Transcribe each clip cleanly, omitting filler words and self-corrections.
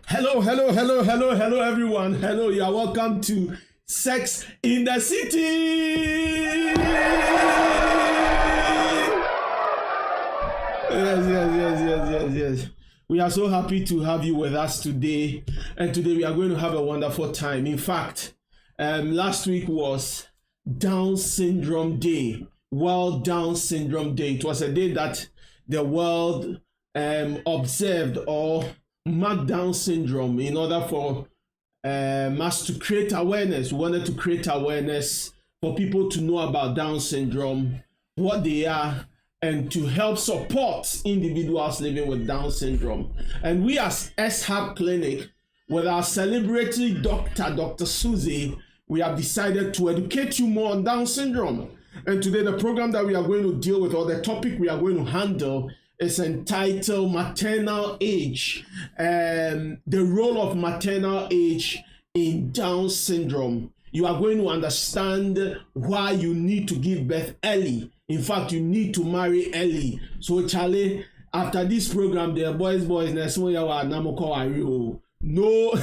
Hello, everyone. Hello, you are welcome to Sex in the City. Yes. We are so happy to have you with us today. And today we are going to have a wonderful time. In fact, last week was Down Syndrome Day, World Down Syndrome Day. It was a day that the world observed or marked Down syndrome in order for us to create awareness. We wanted to create awareness for people to know about Down syndrome, what they are, and to help support individuals living with Down syndrome. And we as S-Hub Clinic, with our celebrity doctor, Dr. Susie, we have decided to educate you more on Down syndrome. And today the program that we are going to deal with, or the topic we are going to handle, is entitled Maternal Age, the role of maternal age in Down syndrome. You are going to understand why you need to give birth early. In fact, you need to marry early. So Charlie, after this program, the boys, no.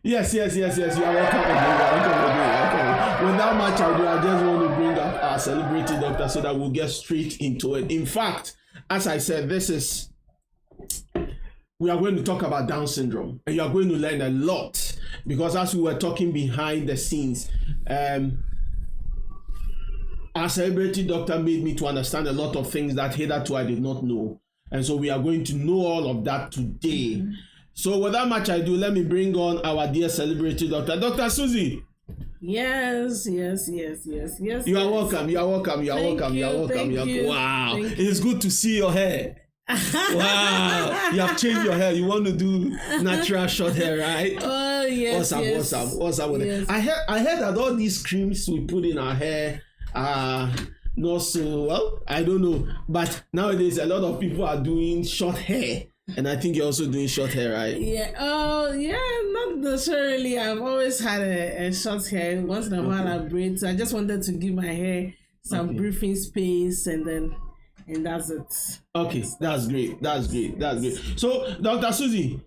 Yes. You are welcome. Without much ado, I just want to bring up our celebrity doctor so that we'll get straight into it. In fact, as I said, we are going to talk about Down syndrome, and you are going to learn a lot, because as we were talking behind the scenes, our celebrity doctor made me to understand a lot of things that hitherto I did not know. And so we are going to know all of that today. So without much ado, let me bring on our dear celebrity doctor, Dr. Susie. Yes. You are welcome. Wow. It's good to see your hair. Wow. You have changed your hair. You want to do natural short hair, right? Oh, yes. What's up with it? I heard that all these creams we put in our hair are not so, well, I don't know. But nowadays, a lot of people are doing short hair. And I think you're also doing short hair, right? Yeah. Oh, yeah. Not necessarily. I've always had a short hair. Once in a while, I braid. So I just wanted to give my hair some breathing space, and that's it. Okay, that's great. So, Dr. Susie,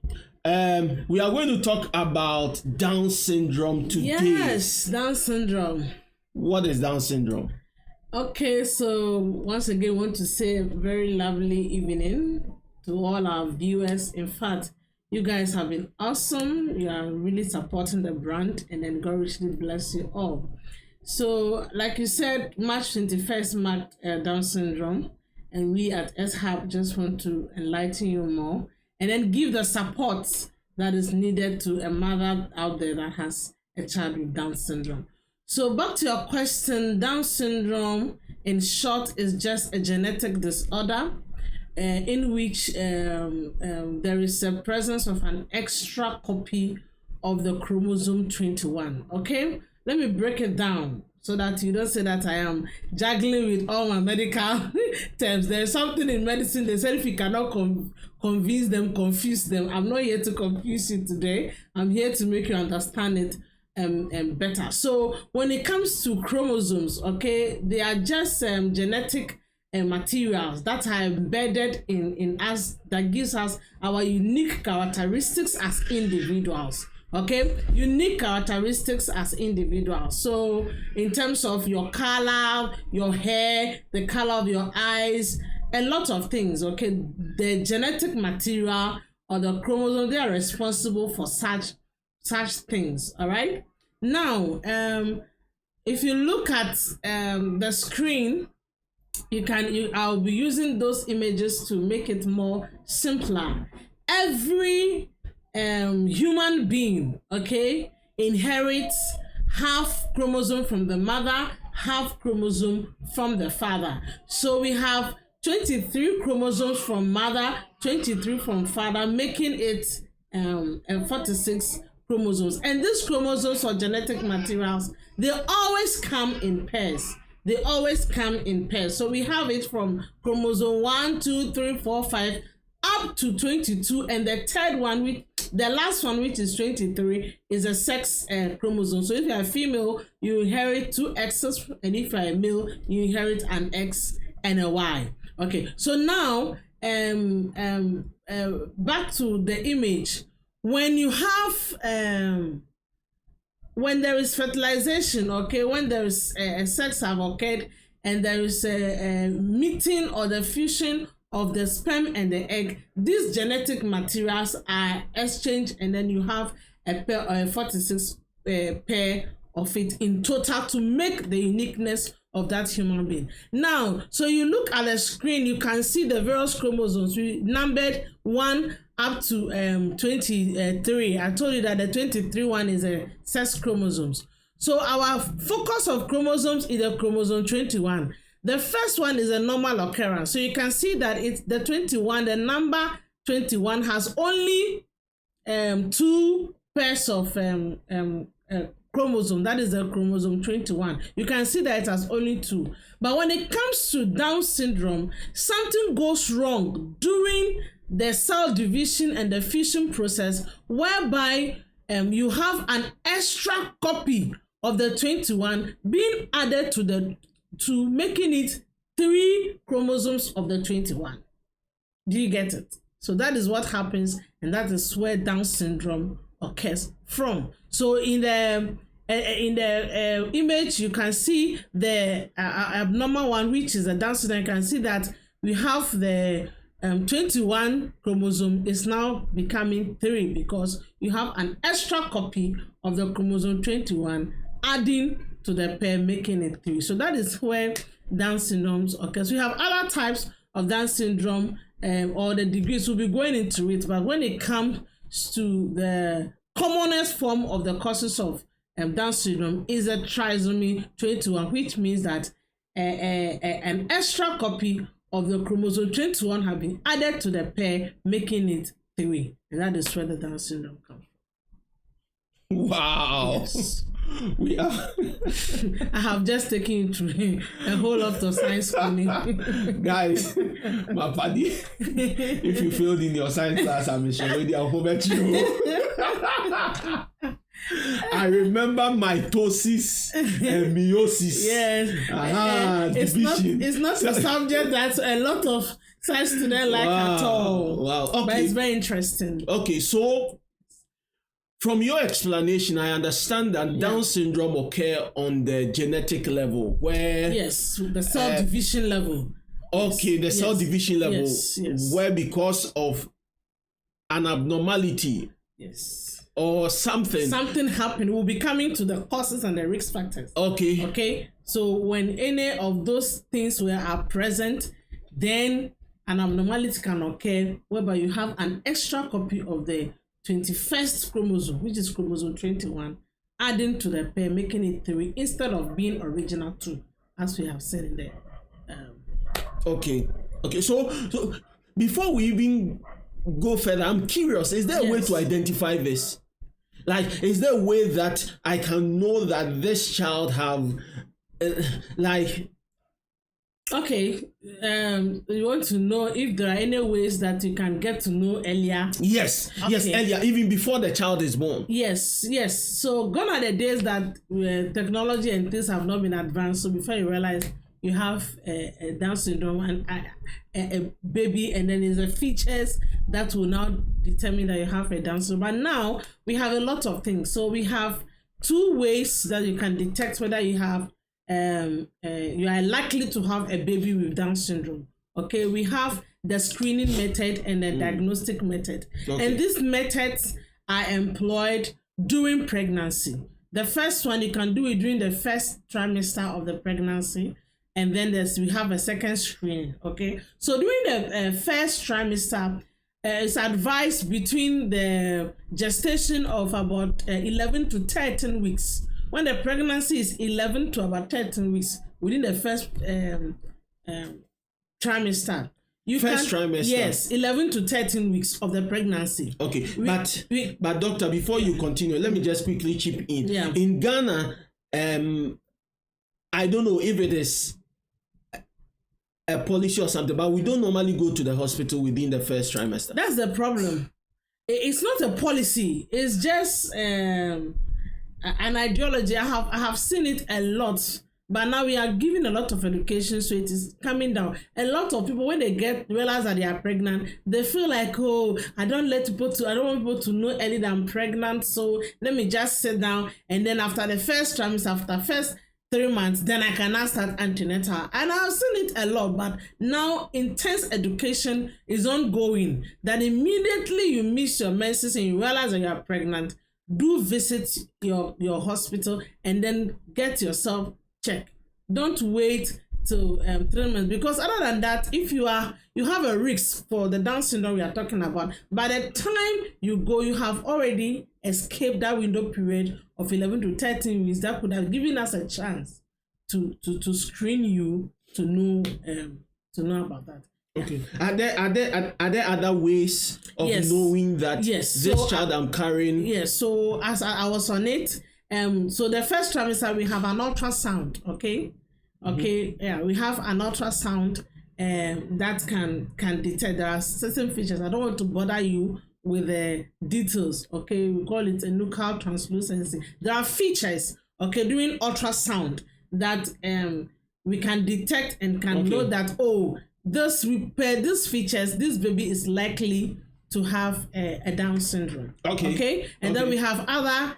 we are going to talk about Down syndrome today. Yes, Down syndrome. What is Down syndrome? Okay, so once again, I want to say a very lovely evening to all our viewers. In fact, you guys have been awesome. You are really supporting the brand, and then God richly bless you all. So, like you said, March 21st marked Down syndrome, and we at S-Hub just want to enlighten you more and then give the support that is needed to a mother out there that has a child with Down syndrome. So back to your question, Down syndrome in short is just a genetic disorder in which there is a presence of an extra copy of the chromosome 21. Okay, let me break it down so that you don't say that I am juggling with all my medical terms. There's something in medicine, they said if you cannot confuse them. I'm not here to confuse you today. I'm here to make you understand it better. So when it comes to chromosomes, okay, they are just genetic materials that are embedded in us, that gives us our unique characteristics as individuals. Okay, unique characteristics as individuals. So in terms of your color, your hair, the color of your eyes, a lot of things. Okay, the genetic material or the chromosome, they are responsible for such things. All right, now if you look at the screen, I'll be using those images to make it more simpler. Every human being, okay, inherits half chromosome from the mother, half chromosome from the father. So we have 23 chromosomes from mother, 23 from father, making it 46 chromosomes. And these chromosomes or genetic materials, they always come in pairs. So we have it from chromosome 1, 2, 3, 4, 5 up to 22, and the last one, which is 23, is a sex chromosome. So if you're a female, you inherit 2 X's, and if you're a male, you inherit an X and a Y. Okay, so now back to the image, when you have when there is fertilization, okay, when there is sex have occurred and there is a meeting or the fusion of the sperm and the egg, these genetic materials are exchanged and then you have a pair or a 46 pair of it in total to make the uniqueness of that human being. Now, so you look at the screen, you can see the various chromosomes. We numbered 1 up to 23. I told you that the 23 one is a sex chromosomes. So our focus of chromosomes is the chromosome 21. The first one is a normal occurrence. So you can see that it's the 21, the number 21 has only 2 pairs of chromosome. That is the chromosome 21. You can see that it has only 2. But when it comes to Down syndrome, something goes wrong during the cell division and the fusion process, whereby you have an extra copy of the 21 being added to making it 3 chromosomes of the 21. Do you get it? So that is what happens, and that is where Down syndrome occurs from. So in the image, you can see the abnormal one, which is a Down syndrome. You can see that we have the 21 chromosome is now becoming 3 because you have an extra copy of the chromosome 21 adding to the pair, making it 3. So that is where Down syndromes occur. So we have other types of Down syndrome or the degrees. We'll be going into it, but when it comes to the commonest form of the causes of Down syndrome is a trisomy 21, which means that an extra copy of the chromosome 21 have been added to the pair, making it 3. And that is where the Down syndrome comes from. Wow. Yes. We are. I have just taken you through a whole lot of science schooling. Guys, my buddy, if you failed in your science class, I'm sure I'll homework you. I remember mitosis and meiosis. Yes. Division. It's not a subject that a lot of science students like at all. Wow. Okay. But it's very interesting. Okay, so from your explanation, I understand that Down syndrome occur on the genetic level, where yes, the cell division level. Okay, the cell division level, yes. where because of an abnormality, or something happened. We'll be coming to the causes and the risk factors. Okay. So when any of those things are present, then an abnormality can occur, whereby you have an extra copy of the 21st chromosome, which is chromosome 21, adding to the pair, making it 3 instead of being original 2, as we have said in there. Okay. So before we even go further, I'm curious, is there a way to identify this? Like, is there a way that I can know that this child have Okay, you want to know if there are any ways that you can get to know earlier? Yes, earlier, even before the child is born. Yes. So gone are the days that technology and things have not been advanced. So before you realize you have a Down syndrome and a baby, and then there's the features that will now determine that you have a Down syndrome. But now we have a lot of things. So we have 2 ways that you can detect whether you have you are likely to have a baby with Down syndrome. Okay, we have the screening method and the diagnostic method. And these methods are employed during pregnancy. The first one, you can do it during the first trimester of the pregnancy, and then we have a second screening. Okay, so during the first trimester, it's advised between the gestation of about 11 to 13 weeks. When the pregnancy is 11 to about 13 weeks, within the first trimester. Trimester? Yes, 11 to 13 weeks of the pregnancy. Okay, but doctor, before you continue, let me just quickly chip in. Yeah. In Ghana, I don't know if it is a policy or something, but we don't normally go to the hospital within the first trimester. That's the problem. It's not a policy. It's just an ideology. I have seen it a lot, But now we are giving a lot of education, so it is coming down. A lot of people, when they realize that they are pregnant, they feel like, oh, I don't want people to know early that I'm pregnant, so let me just sit down, and then after the first trimester, after first 3 months, then I can now start antenatal. And I've seen it a lot, but now intense education is ongoing. That immediately you miss your menses and you realize that you are pregnant, do visit your hospital and then get yourself checked. Don't wait till 3 months, because other than that, if you have a risk for the Down syndrome we are talking about, by the time you go, you have already escaped that window period of 11 to 13 weeks that could have given us a chance to screen you to know about that. Okay. Are there other ways of knowing that this child I'm carrying? Yes. So as I was on it, so the first trimester we have an ultrasound. Okay. Yeah, we have an ultrasound that can detect. There are certain features. I don't want to bother you with the details. Okay, we call it a nuchal translucency. There are features. Okay, during ultrasound that we can detect and can know that these features, this baby is likely to have a Down syndrome. Okay, and then we have other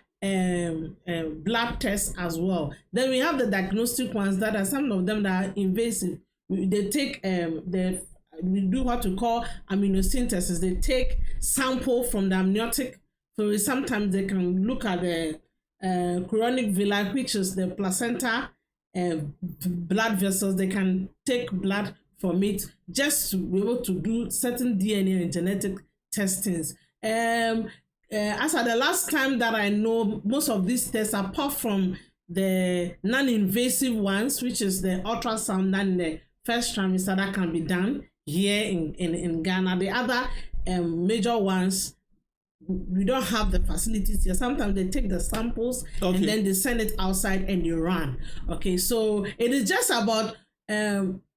blood tests as well. Then we have the diagnostic ones that are some of them that are invasive. They take we do what we call amniocentesis. They take sample from the amniotic fluid. Sometimes they can look at the chorionic villi, which is the placenta blood vessels. They can take blood from it just to be able to do certain DNA and genetic testings. As at the last time that I know, most of these tests, apart from the non-invasive ones, which is the ultrasound and the first trimester that can be done here in Ghana, the other major ones, we don't have the facilities here. Sometimes they take the samples and then they send it outside and they run. Okay, so it is just about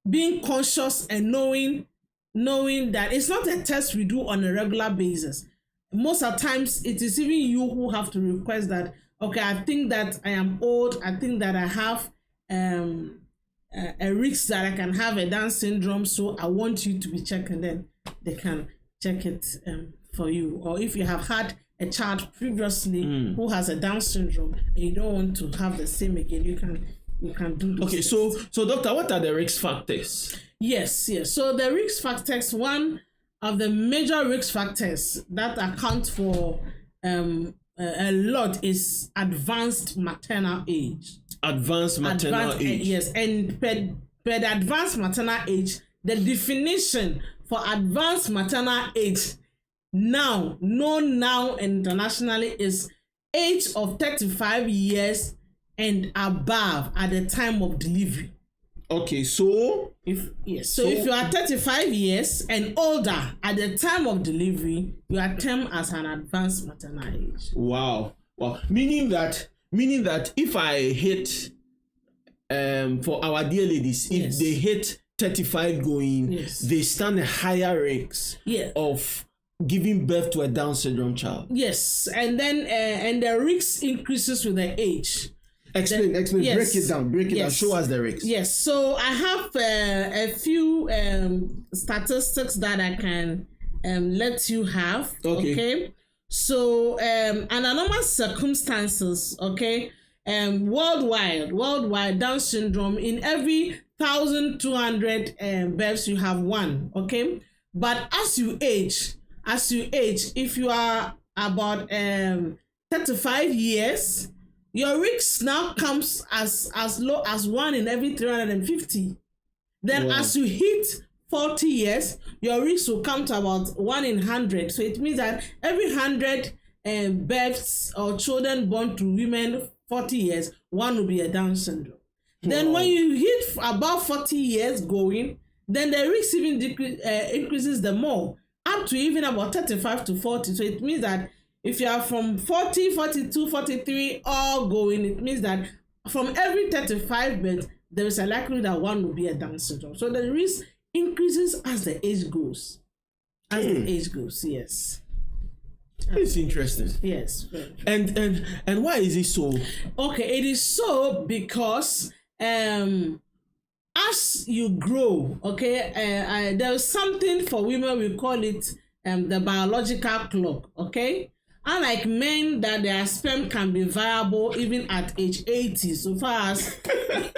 being conscious and knowing that it's not a test we do on a regular basis. Most of the times it is even you who have to request that, okay, I think that I am old, I think that I have a risk that I can have a Down syndrome, so I want you to be checked, and then they can check it for you. Or if you have had a child previously who has a Down syndrome and you don't want to have the same again, you can do this. Okay, so doctor, what are the risk factors? Yes. So the risk factors, one of the major risk factors that account for a lot is advanced maternal age. Advanced maternal age. Yes, and per the advanced maternal age, the definition for advanced maternal age known now internationally is age of 35 years and above at the time of delivery. Okay, so if you are 35 years and older at the time of delivery, you are termed as an advanced maternal age. Wow. Meaning that if I hit for our dear ladies, if they hit 35 going, they stand a higher risk of giving birth to a Down syndrome child. Yes, and then and the risk increases with the age. Explain. Break it down. Show us the risks. Yes. So I have a few statistics that I can let you have. Okay. So under normal circumstances, worldwide Down syndrome, in every 1,200 births you have one. Okay. But as you age, if you are about 35 years. Your risk now comes as low as 1 in every 350. Then as you hit 40 years, your risk will come to about 1 in 100. So it means that every 100 births or children born to women 40 years, one will be a Down syndrome. Then when you hit about 40 years going, then the risk even increases the more, up to even about 35 to 40. So it means that if you are from 40, 42, 43, all going, it means that from every 35 births, there is a likelihood that one will be a Down syndrome. So the risk increases as the age goes. Yes. It's interesting. Yes. And why is it so? Okay, it is so because as you grow, okay, there's something for women, we call it the biological clock, okay? Unlike men, that their sperm can be viable even at age 80. So far as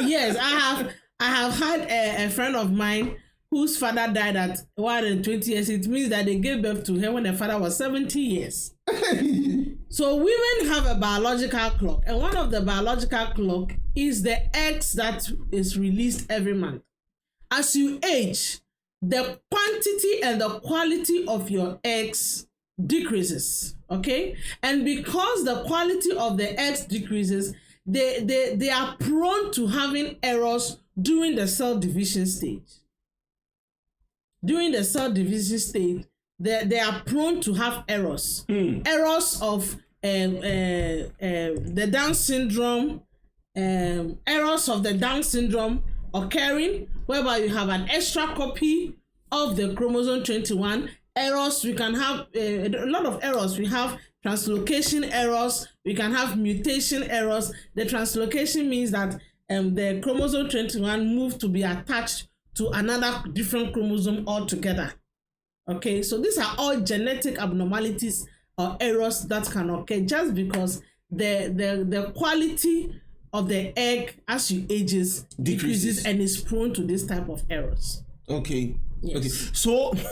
yes, I have had a friend of mine whose father died at 120 years. It means that they gave birth to her when the father was 70 years. So women have a biological clock, and one of the biological clock is the eggs that is released every month. As you age, the quantity and the quality of your eggs decreases, okay? And because the quality of the eggs decreases, they are prone to having errors during the cell division stage. During the cell division stage, they are prone to have errors. Errors of the Down syndrome, errors of the Down syndrome occurring, whereby you have an extra copy of the chromosome 21. Errors, we can have a lot of errors. We have translocation errors, we can have mutation errors. The translocation means that the chromosome 21 moved to be attached to another different chromosome altogether. Okay, so these are all genetic abnormalities or errors that can occur just because the quality of the egg as you ages decreases and is prone to this type of errors. Okay. Yes. Okay.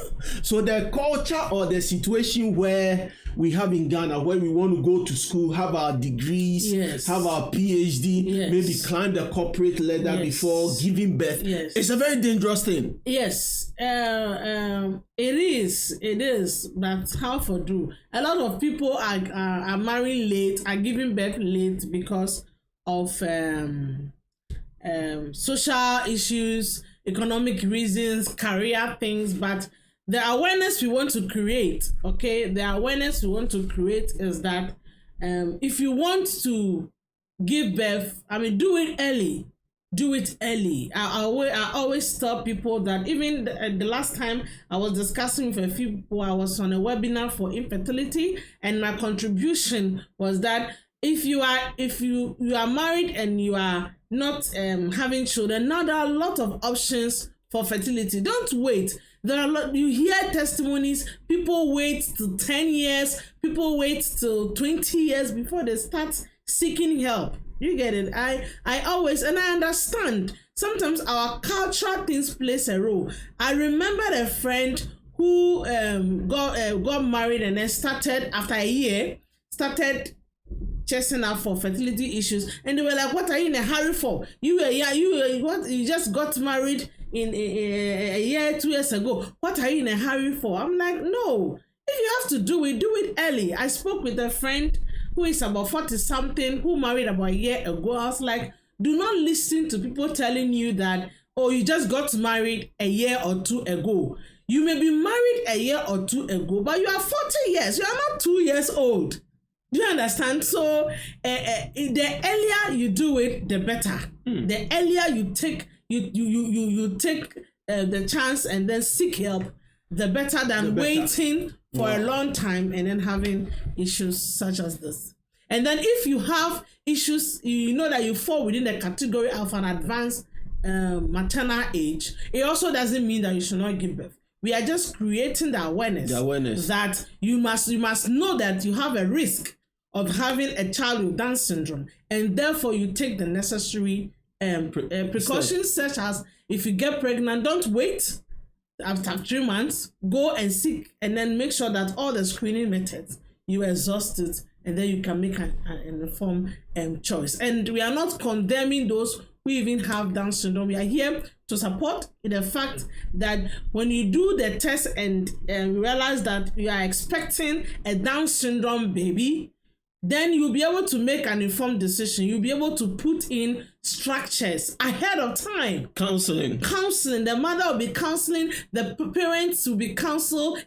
So the culture or the situation where we have in Ghana, where we want to go to school, have our degrees, yes, have our PhD, yes, maybe climb the corporate ladder, yes, before giving birth. Yes. It's a very dangerous thing. Yes, it is, but how for do? A lot of people are marrying late, are giving birth late because of social issues, economic reasons, career things. But the awareness we want to create, okay, the awareness we want to create is that if you want to give birth, I mean, do it early. Do it early. I always tell people that even the last time I was discussing with a few people, I was on a webinar for infertility, and my contribution was that if you are married and you are not having children, now there are a lot of options for fertility. Don't wait. There are you hear testimonies, people wait till 10 years, people wait till 20 years before they start seeking help. You get it? I always, and I understand, sometimes our cultural things plays a role. I remember a friend who got married and then started, after a year, started chasing out for fertility issues, and they were like, what are you in a hurry for? You just got married in a year, 2 years ago. What are you in a hurry for? I'm like, no, if you have to do it early. I spoke with a friend who is about 40 something, who married about a year ago. I was like, do not listen to people telling you that, oh, you just got married a year or two ago. You may be married a year or two ago, but you are 40 years. You are not 2 years old. Do you understand? So the earlier you do it, the better. The earlier you take you take the chance and then seek help, the better than waiting for a long time and then having issues such as this. And then if you have issues, you know that you fall within the category of an advanced maternal age, it also doesn't mean that you should not give birth. We are just creating the awareness that you must know that you have a risk of having a child with Down syndrome, and therefore you take the necessary precautions, such as if you get pregnant, don't wait after 3 months, go and seek, and then make sure that all the screening methods you exhaust it, and then you can make an informed choice. And we are not condemning those who even have Down syndrome. We are here to support the fact that when you do the test and realize that you are expecting a Down syndrome baby, then you'll be able to make an informed decision. You'll be able to put in structures ahead of time. Counseling. The mother will be counseling, the parents will be counseled,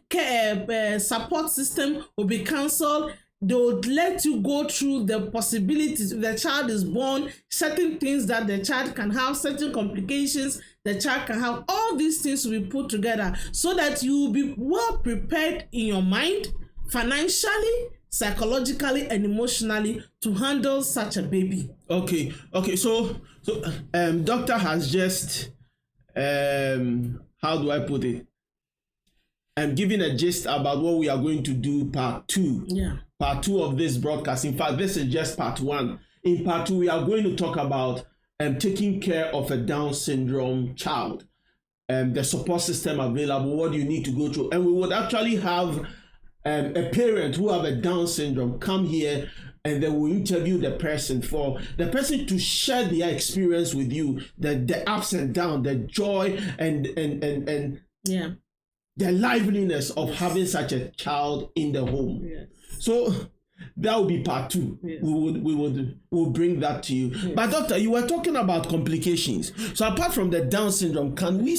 support system will be counseled. They would let you go through the possibilities. If the child is born, certain things that the child can have, certain complications the child can have. All these things will be put together so that you will be well prepared in your mind, financially, psychologically and emotionally to handle such a baby. Okay. So doctor has just how do I put it? I'm giving a gist about what we are going to do part 2. Yeah. Part 2 of this broadcast. In fact, this is just part 1. In part 2, we are going to talk about taking care of a Down syndrome child, the support system available, what you need to go through. And we would actually have a parent who have a Down syndrome come here, and then we'll interview the person for the person to share their experience with you, the ups and downs, the joy and yeah, the liveliness of having such a child in the home. yes. So that will be part 2. Yes. We'll bring that to you. Yes. But doctor, you were talking about complications. So apart from the Down syndrome, can we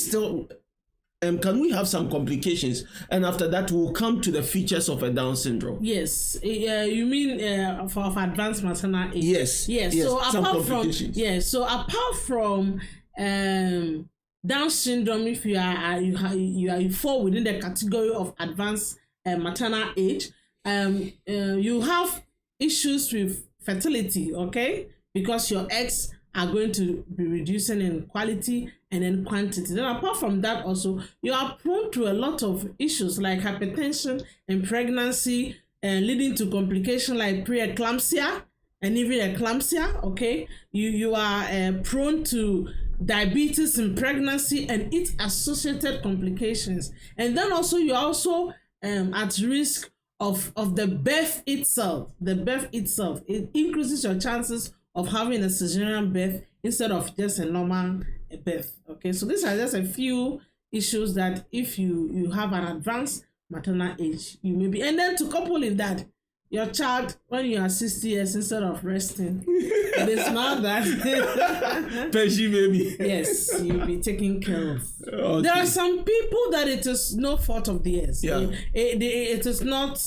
have some complications? And after that, we'll come to the features of a Down syndrome. Yes. You mean for advanced maternal age? Yes. So apart from so apart from Down syndrome, if you fall within the category of advanced maternal age, you have issues with fertility, okay? Because your eggs are going to be reducing in quality and in quantity. Then apart from that also, you are prone to a lot of issues like hypertension and pregnancy, leading to complications like preeclampsia and even eclampsia, okay? You are prone to diabetes in pregnancy and its associated complications. And then also you're also at risk of the birth itself. The birth itself, it increases your chances of having a cesarean birth instead of just a normal birth. Okay, so these are just a few issues that if you have an advanced maternal age, you may be. And then to couple with that, your child, when you are 60 years, instead of resting, it is not that. Pesci baby. Yes, you'll be taken care of. Okay. There are some people that it is no fault of theirs. Yeah. It is not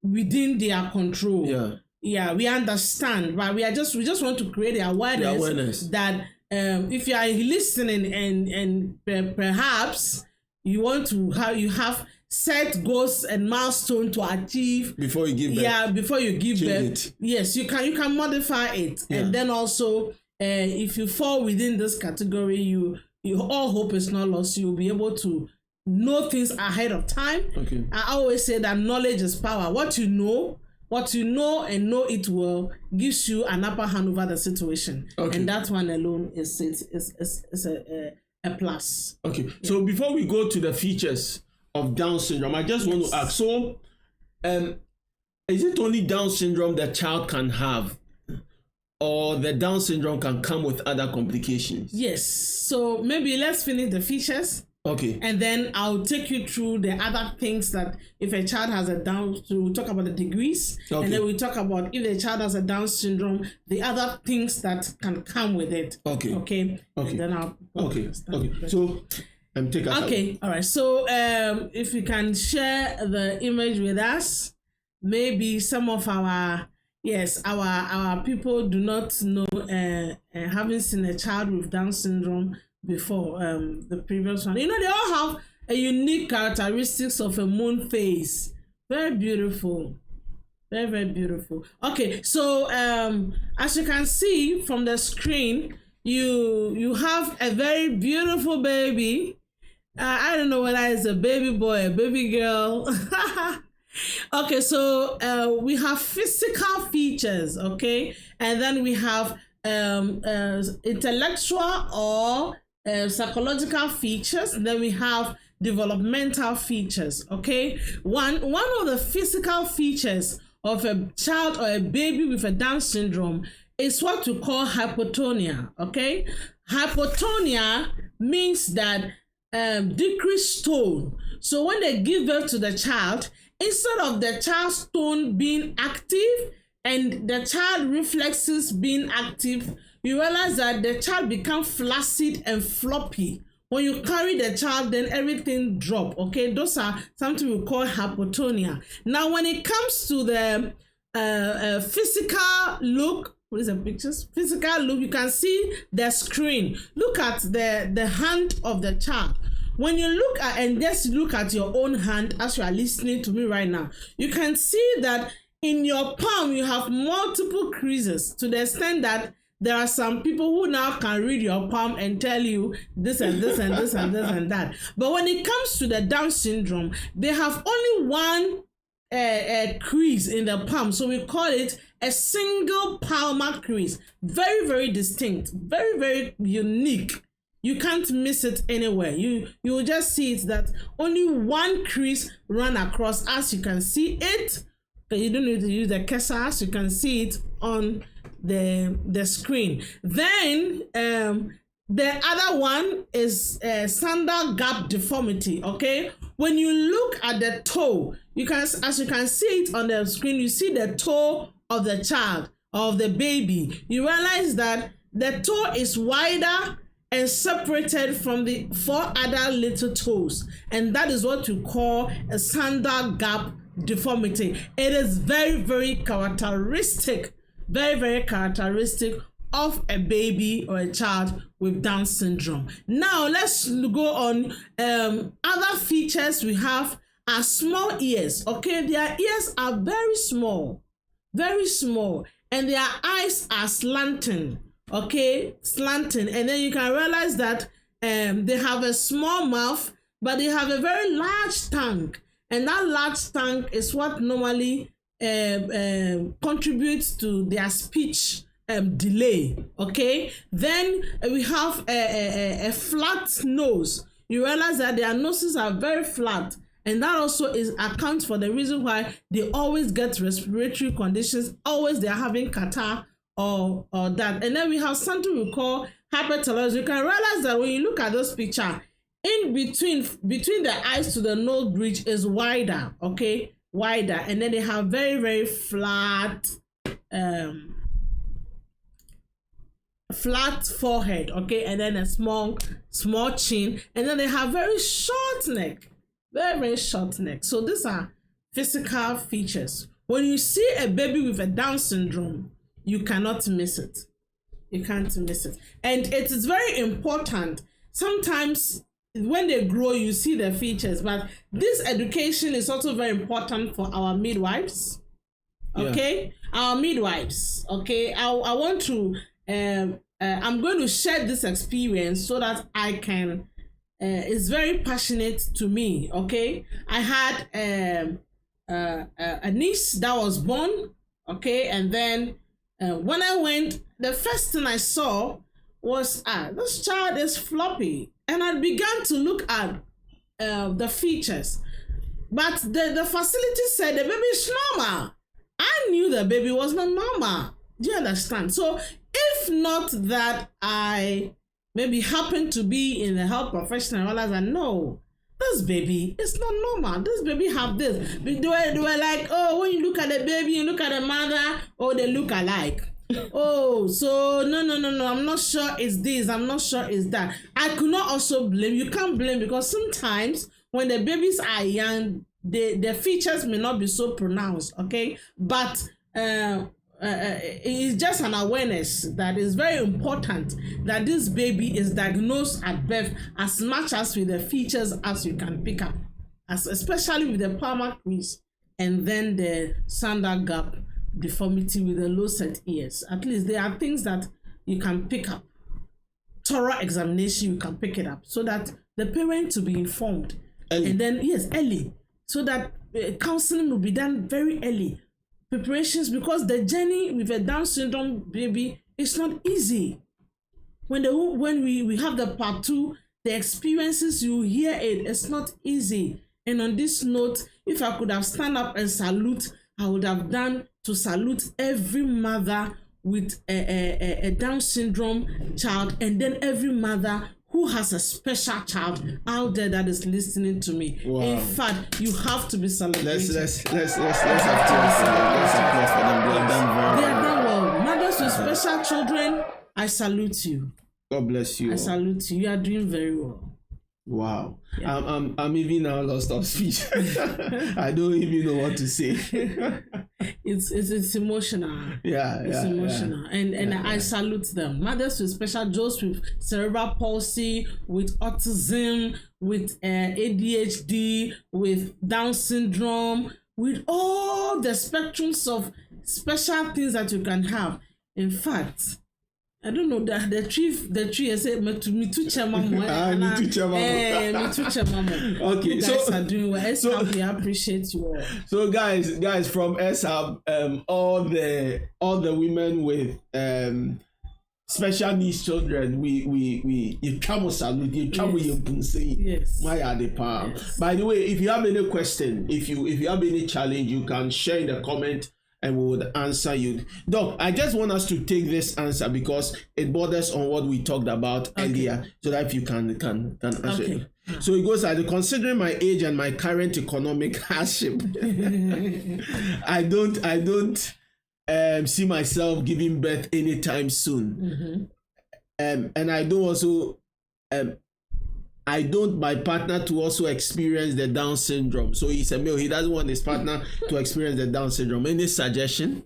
within their control. Yeah. Yeah, we understand, but we just want to create the awareness that if you are listening and perhaps you want to have set goals and milestones to achieve before you give birth. Yeah, before you give birth. It. Yes, you can modify it, and then also if you fall within this category, you all hope is not lost. You'll be able to know things ahead of time. Okay. I always say that knowledge is power. What you know and know it well gives you an upper hand over the situation. Okay. And that one alone is a plus. Okay. Yeah. So before we go to the features of Down syndrome, I just want to ask, so is it only Down syndrome the child can have, or the Down syndrome can come with other complications? Yes. So maybe let's finish the features. Okay. And then I'll take you through the other things that if a child has a Down, so we'll talk about the degrees. Okay. And then we'll talk about if the child has a Down syndrome, the other things that can come with it. Okay. Okay. Okay. And then I'll So take us okay. All right. So if you can share the image with us, maybe some of our people do not know having seen a child with Down syndrome before the previous one. You know, they all have a unique characteristics of a moon face. Very beautiful. Very, very beautiful. Okay, so as you can see from the screen, you have a very beautiful baby. I don't know whether it's a baby boy, a baby girl. Okay, so we have physical features, okay? And then we have intellectual or psychological features. And then we have developmental features, okay? One of the physical features of a child or a baby with a Down syndrome is what we call hypotonia, okay? Hypotonia means that decreased tone. So when they give birth to the child, instead of the child's tone being active and the child reflexes being active, you realize that the child becomes flaccid and floppy. When you carry the child, then everything drop. Okay, those are something we call hypotonia. Now, when it comes to the physical look, what is the pictures? Physical look, you can see the screen. Look at the hand of the child. when you look at, and just look at your own hand as you are listening to me right now, you can see that in your palm you have multiple creases, to the extent that there are some people who now can read your palm and tell you this and this and this and this and that. But when it comes to the Down syndrome, they have only one crease in the palm, so we call it a single palmar crease. Very, very distinct, very, very unique. You can't miss it anywhere. You will just see it that only one crease run across, as you can see it. You don't need to use the cursor, as you can see it on the screen. Then the other one is sandal gap deformity. Okay, when you look at the toe, you can, as you can see it on the screen, you see the toe of the child, of the baby. You realize that the toe is wider and separated from the 4 other little toes, and that is what we call a sandal gap deformity. It is very, very characteristic, very, very characteristic of a baby or a child with Down syndrome. Now let's go on. Other features we have are small ears. Okay, their ears are very small, and their eyes are slanting. Okay, slanting, and then you can realize that they have a small mouth, but they have a very large tongue. And that large tongue is what normally contributes to their speech delay. Okay, then we have a flat nose. You realize that their noses are very flat, and that also accounts for the reason why they always get respiratory conditions. Always they are having catarrh or that. And then we have something we call hypertelosis. You can realize that when you look at this picture, in between the eyes to the nose bridge is wider, okay, wider, and then they have very, very flat flat forehead, okay, and then a small chin, and then they have very short neck, very, very short neck. So these are physical features. When you see a baby with a Down syndrome, you cannot miss it. You can't miss it, and it is very important. Sometimes when they grow, you see the features, but this education is also very important for our midwives. Okay, our midwives. Okay, I want to. I'm going to share this experience so that I can. It's very passionate to me. Okay, I had a niece that was born. Okay, and then when I went, the first thing I saw was this child is floppy. And I began to look at the features. But the facility said the baby is normal. I knew the baby was not normal. Do you understand? So if not that I maybe happened to be in the health profession, I realized that no, this baby is not normal. This baby have this. They were like, oh, when you look at the baby, you look at the mother, oh, they look alike. Oh, so no, I'm not sure it's this, I'm not sure it's that. I could not also blame. You can't blame, because sometimes when the babies are young, the features may not be so pronounced, okay? But it's just an awareness that is very important, that this baby is diagnosed at birth as much as with the features as you can pick up, especially with the palmar crease and then the sandal gap deformity with the low set ears. At least there are things that you can pick up. Thorough examination, you can pick it up, so that the parent to be informed early. And then early, so that counseling will be done very early. Preparations, because the journey with a Down syndrome baby is not easy. When we have the part 2, the experiences, you hear it's not easy. And on this note, if I could have stand up and salute, I would have done to salute every mother with a Down syndrome child, and then every mother who has a special child out there that is listening to me. Wow. In fact, you have to be celebrated. Let's have applause for them. They have done well. Mothers with special children, I salute you. God bless you. I salute you. You are doing very well. Wow. Yeah. I'm even now lost of speech. I don't even know what to say. it's emotional. It's emotional. And I salute them. Mothers with special, those with cerebral palsy, with autism, with ADHD, with Down syndrome, with all the spectrums of special things that you can have. In fact, I don't know that the tree I said me too chamamo. Me too chamamo. Okay, you guys are doing well. So we appreciate you all. So guys from SHAB, all the women with special needs children, we you come salute, you come with your bunsi. Yes. My adepa. Yes. By the way, if you have any question, if you have any challenge, you can share in the comment and we would answer you. Doc, I just want us to take this answer because it borders on what we talked about earlier, so that you can answer it. So it goes like, considering my age and my current economic hardship, I don't see myself giving birth anytime soon. And I don't also I don't my partner to also experience the Down syndrome. So he's a male. He doesn't want his partner to experience the Down syndrome. Any suggestion?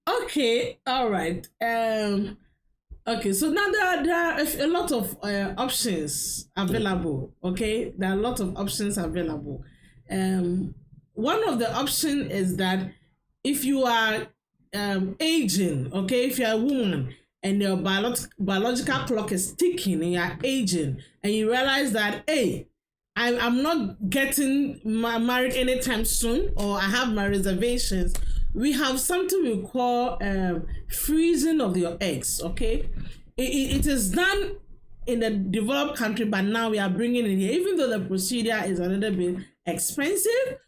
Okay, all right. Okay, so now there are a lot of options available. Okay, there are a lot of options available. One of the options is that if you are aging, okay, if you're a woman and your biological clock is ticking and you're aging and you realize that, hey, I'm not getting married anytime soon, or I have my reservations, we have something we call freezing of your eggs, okay? It is done in the developed country, but now we are bringing it here. Even though the procedure is a little bit expensive,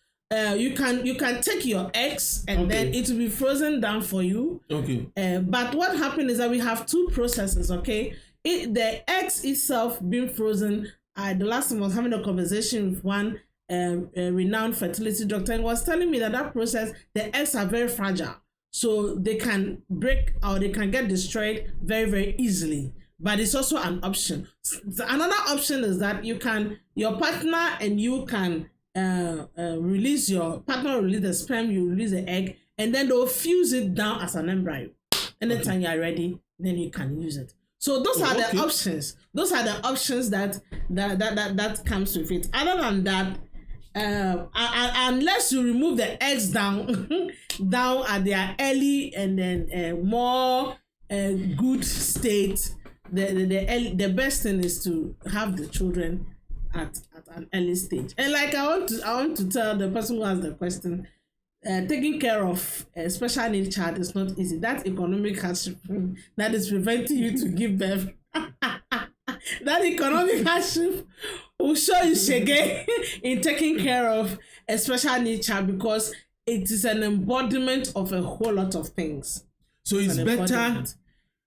you can take your eggs and then it will be frozen down for you. Okay. But what happened is that we have two processes, okay? The eggs itself being frozen. The last time I was having a conversation with one renowned fertility doctor and was telling me that process, the eggs are very fragile. So they can break or they can get destroyed very, very easily. But it's also an option. Another option is that your partner and you can release the sperm, you release the egg, and then they'll fuse it down as an embryo. Anytime you're ready, then you can use it. So those are the options. Those are the options that comes with it. Other than that, unless you remove the eggs down at their early and then more good state, the best thing is to have the children at an early stage. And like I want to tell the person who asked the question, taking care of a special needs child is not easy. That economic hardship that is preventing you to give birth. That economic hardship will show you shege in taking care of a special needs child, because it is an embodiment of a whole lot of things. So it's better.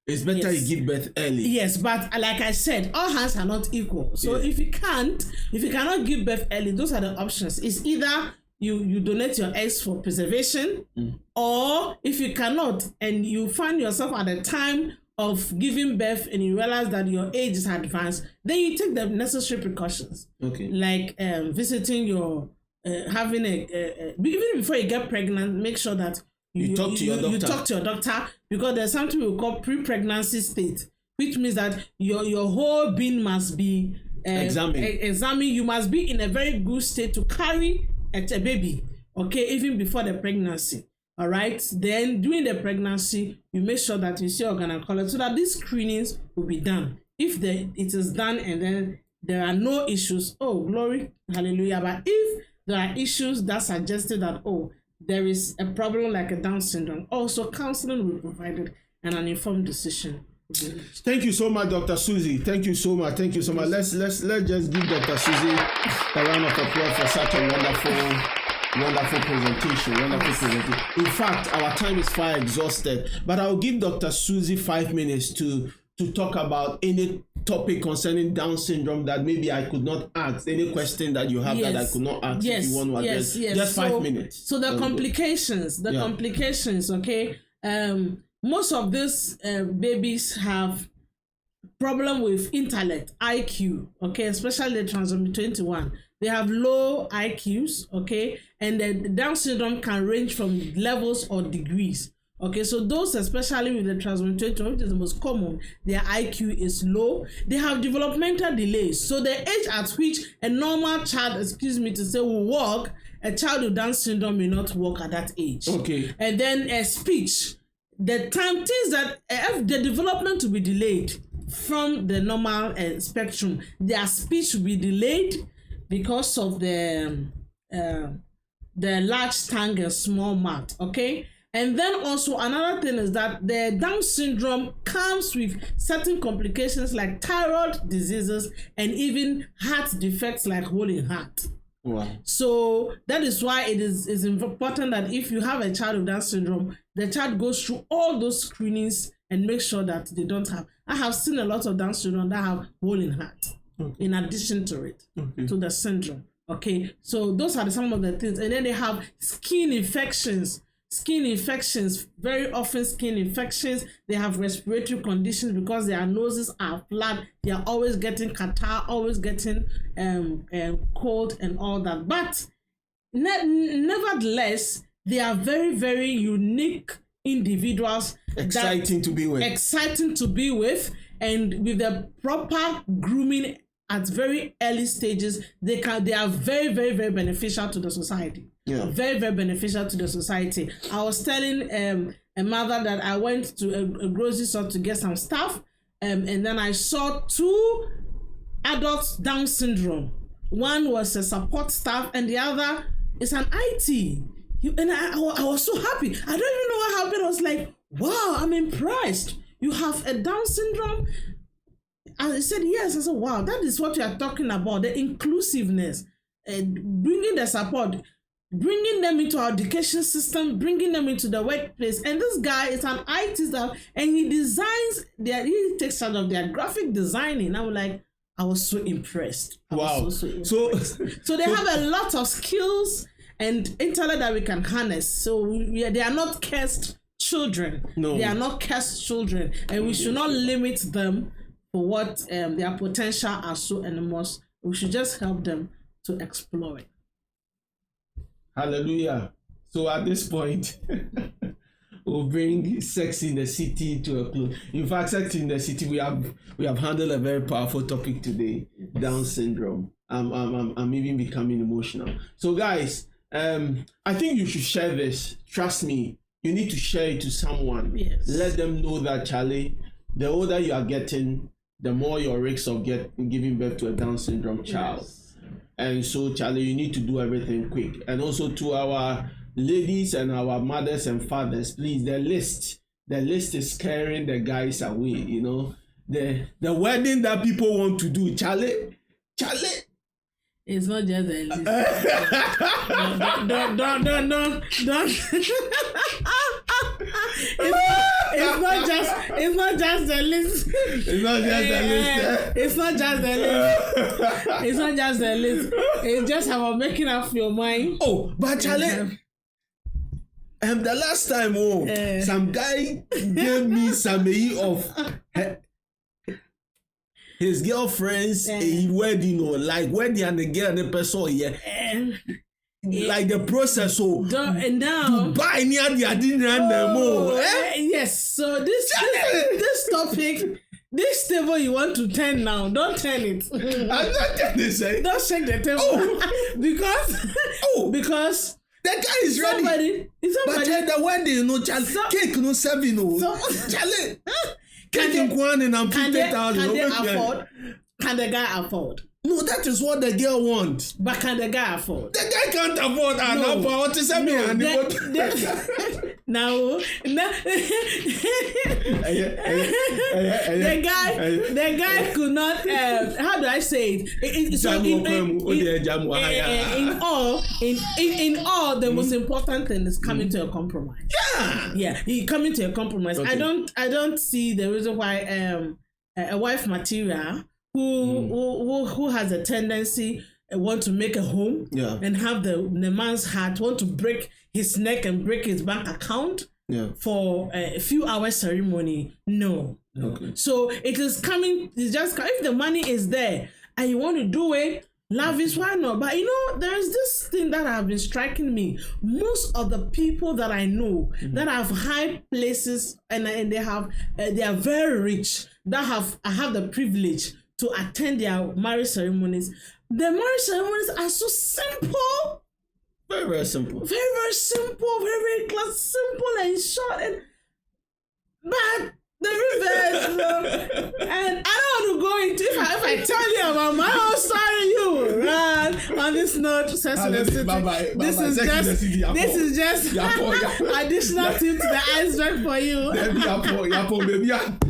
It's better you give birth early. Yes, but like I said, all hands are not equal. So if you cannot give birth early, those are the options. It's either you donate your eggs for preservation, or if you cannot and you find yourself at the time of giving birth and you realize that your age is advanced, then you take the necessary precautions. Okay. Like visiting your having even before you get pregnant, make sure that you talk to your doctor, because there's something we call pre-pregnancy state, which means that your whole being must be examined. You must be in a very good state to carry a baby, okay, even before the pregnancy. All right. Then during the pregnancy, you make sure that you see your gynecologist so that these screenings will be done. If it is done and then there are no issues, oh glory, hallelujah. But if there are issues that suggested that there is a problem like a Down syndrome, also counseling will be provided and an informed decision. Thank you so much, Dr. Susie. Thank you so much. Let's just give Dr. Susie a round of applause for such a wonderful presentation. In fact, our time is far exhausted, but I'll give Dr. Susie 5 minutes to talk about any topic concerning Down syndrome that maybe I could not ask. Any question that you have that I could not ask, if you want to address. Just 5 minutes. So the complications, okay. Most of these babies have problem with intellect, IQ, okay, especially the trisomy 21. they have low IQs, okay, and the Down syndrome can range from levels or degrees. Okay, so those especially with the transmutation, which is the most common, their IQ is low. They have developmental delays. So the age at which a normal child, will walk, a child with Down syndrome may not walk at that age. Okay. And then speech, the time things that the development to be delayed from the normal spectrum, their speech will be delayed because of the large tongue and small mouth. Okay. And then also another thing is that the Down syndrome comes with certain complications like thyroid diseases and even heart defects like hole in heart. Wow. So that is why it is important that if you have a child with Down syndrome, the child goes through all those screenings and make sure that they don't have. I have seen a lot of Down syndrome that have hole in heart, okay, in addition to it, okay, to the syndrome. Okay, so those are some of the things. And then they have skin infections, very often skin infections. They have respiratory conditions because their noses are flat. They are always getting catarrh, always getting cold and all that. But nevertheless, they are very, very unique individuals. Exciting to be with. And with the proper grooming at very early stages, they are very, very, very beneficial to the society. Yeah. Very, very beneficial to the society. I was telling a mother that I went to a grocery store to get some stuff, and then I saw 2 adults Down syndrome. One was a support staff, and the other is an IT. And I was so happy. I don't even know what happened. I was like, wow, I'm impressed. You have a Down syndrome? I said, yes. I said, wow, that is what you are talking about, the inclusiveness, bringing the support, bringing them into our education system, bringing them into the workplace. And this guy is an IT staff, and he he takes charge of their graphic designing. I'm like, I was so impressed. Wow. So they have a lot of skills and intellect that we can harness. So they are not cursed children. No. They are not cursed children. And we should not limit them for what their potential are so enormous. We should just help them to explore it. Hallelujah. So at this point, we'll bring Sex in the City to a close. In fact, Sex in the City, we have handled a very powerful topic today, Down syndrome. I'm even becoming emotional. So guys, I think you should share this. Trust me, you need to share it to someone. Yes. Let them know that, Charlie, the older you are getting, the more your risks of giving birth to a Down syndrome child. Yes. And so, Charlie, you need to do everything quick. And also to our ladies and our mothers and fathers, please, the list is scaring the guys away. You know, the wedding that people want to do, Charlie. It's not just the list. Don't. It's not just the list. It's not just the list. It's not just the list. It's not just the list. It's just about making up your mind. Oh, but Charlie, the last time, some guy gave me some of his girlfriend's wedding, wedding and the girl and the person, like the process, and now Dubai near the Adina. Yes, so this topic, this table you want to turn now, don't turn it. I'm not turning it. Don't shake the table. Because the guy is ready. But the wedding, Charlie, cake no serving, Charlie. Can the guy afford? No, that is what the girl wants. But can the guy afford? The guy can't afford. The guy could not. How do I say it? In all, the most important thing is coming to a compromise. He coming to a compromise. Okay. I don't see the reason why a wife material who has a tendency want to make a home and have the man's heart, want to break his neck and break his bank account for a few hours ceremony. No. Okay. So it is coming. It's just if the money is there and you want to do it, Lavish, why not? But you know, there is this thing that have been striking me. Most of the people that I know that have high places and they are very rich, that I have the privilege to attend their marriage ceremonies. The marriage ceremonies are so simple. Very, very simple. Very, very simple, very, very class, simple and short, but the reverse, and I don't want to go into if I tell you about my own story, you will run on this note. This is just additional tip to the iceberg for you.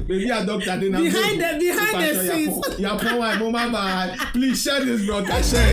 Maybe a doctor behind the scenes. Please share this broadcast. Share